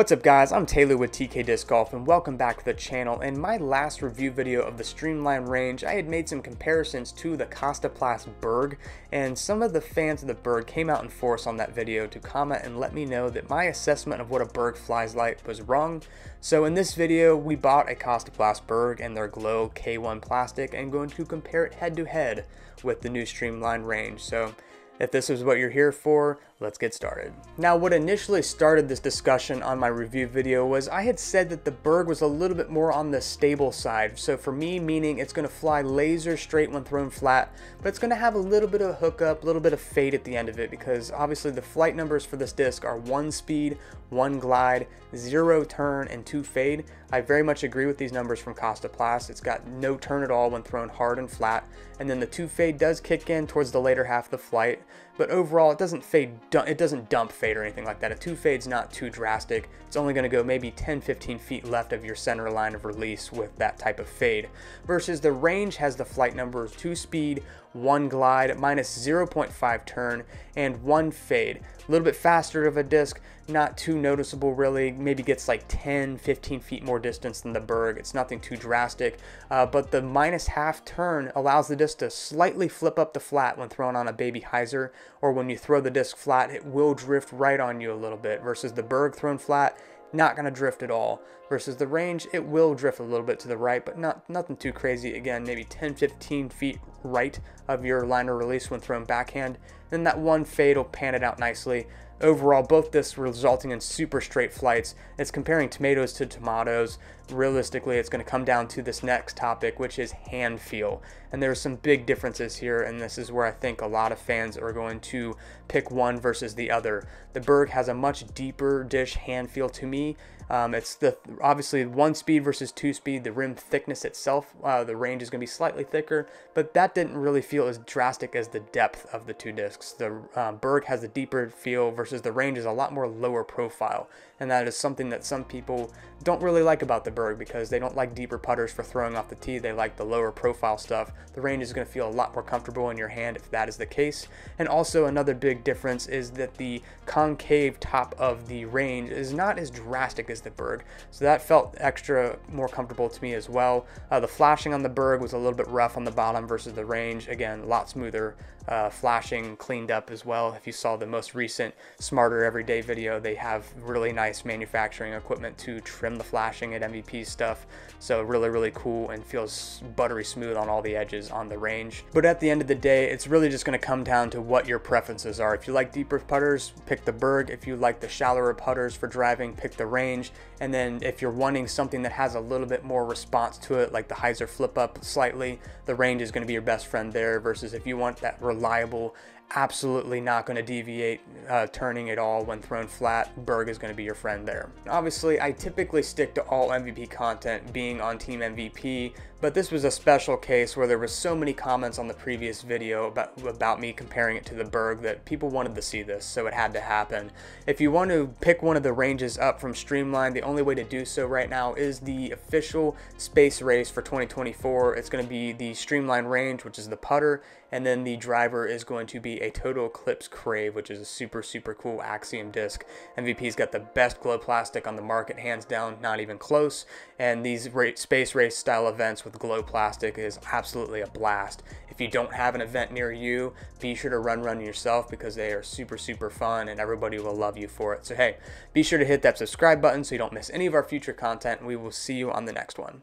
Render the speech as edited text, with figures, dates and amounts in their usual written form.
What's up guys, I'm Taylor with TK Disc Golf and welcome back to the channel. In my last review video of the Streamline Range, I had made some comparisons to the Kastaplast Berg, and some of the fans of the Berg came out in force on that video to comment and let me know that my assessment of what a Berg flies like was wrong. So in this video, we bought a Kastaplast Berg and their Glow K1 plastic and going to compare it head to head with the new Streamline Range. So if this is what you're here for, let's get started. Now, what initially started this discussion on my review video was I had said that the Berg was a little bit more on the stable side. So for me, meaning it's going to fly laser straight when thrown flat, but it's going to have a little bit of hookup, a little bit of fade at the end of it, because obviously the flight numbers for this disc are 1 speed, 1 glide, 0 turn, and 2 fade. I very much agree with these numbers from Kastaplast. It's got no turn at all when thrown hard and flat, and then the 2 fade does kick in towards the later half of the flight, but overall it doesn't fade. It doesn't dump fade or anything like that. A 2 fade's not too drastic. It's only going to go maybe 10-15 feet left of your center line of release with that type of fade. Versus the Range has the flight numbers 2 speed, 1 glide, minus 0.5 turn, and 1 fade. A little bit faster of a disc, not too noticeable really. Maybe gets like 10-15 feet more distance than the Berg. It's nothing too drastic, but the minus half turn allows the disc to slightly flip up the flat when thrown on a baby hyzer, or when you throw the disc flat, it will drift right on you a little bit. Versus the Berg thrown flat, not going to drift at all. Versus the Range, it will drift a little bit to the right, but nothing too crazy. Again, maybe 10-15 feet right of your line of release when thrown backhand. Then that 1 fade will pan it out nicely. Overall, both discs resulting in super straight flights. It's comparing tomatoes to tomatoes. Realistically, it's going to come down to this next topic, which is hand feel. And there's some big differences here, and this is where I think a lot of fans are going to pick one versus the other. The Berg has a much deeper dish hand feel to me. It's obviously 1 speed versus 2 speed. The rim thickness itself, the Range is going to be slightly thicker, but that didn't really feel as drastic as the depth of the two discs. The Berg has a deeper feel versus the Range is a lot more lower profile, and that is something that some people don't really like about the Berg because they don't like deeper putters for throwing off the tee. They like the lower profile stuff. The Range is going to feel a lot more comfortable in your hand if that is the case. And also another big difference is that the concave top of the Range is not as drastic as the Berg, so that felt extra more comfortable to me as well. The flashing on the Berg was a little bit rough on the bottom versus the Range. Again, a lot smoother. Flashing cleaned up as well. If you saw the most recent Smarter Everyday video, they have really nice manufacturing equipment to trim the flashing at MVP stuff. So really cool and feels buttery smooth on all the edges on the Range. But at the end of the day, it's really just going to come down to what your preferences are. If you like deeper putters, pick the Berg. If you like the shallower putters for driving, pick the Range. And then if you're wanting something that has a little bit more response to it, like the hyzer flip up slightly, the Range is going to be your best friend there. Versus if you want that reliable, absolutely not going to deviate turning at all when thrown flat, Berg is going to be your friend there. Obviously, I typically stick to all MVP content being on Team MVP, but this was a special case where there was so many comments on the previous video about me comparing it to the Berg that people wanted to see this, so it had to happen. If you want to pick one of the Ranges up from Streamline, the only way to do so right now is the official space race for 2024. It's going to be the Streamline Range, which is the putter, and then the driver is going to be a Total Eclipse Crave, which is a super cool Axiom disc. MVP's got the best glow plastic on the market, hands down, not even close. And these space race style events with glow plastic is absolutely a blast. If you don't have an event near you, be sure to run yourself because they are super fun and everybody will love you for it. So hey, be sure to hit that subscribe button so you don't miss any of our future content. We will see you on the next one.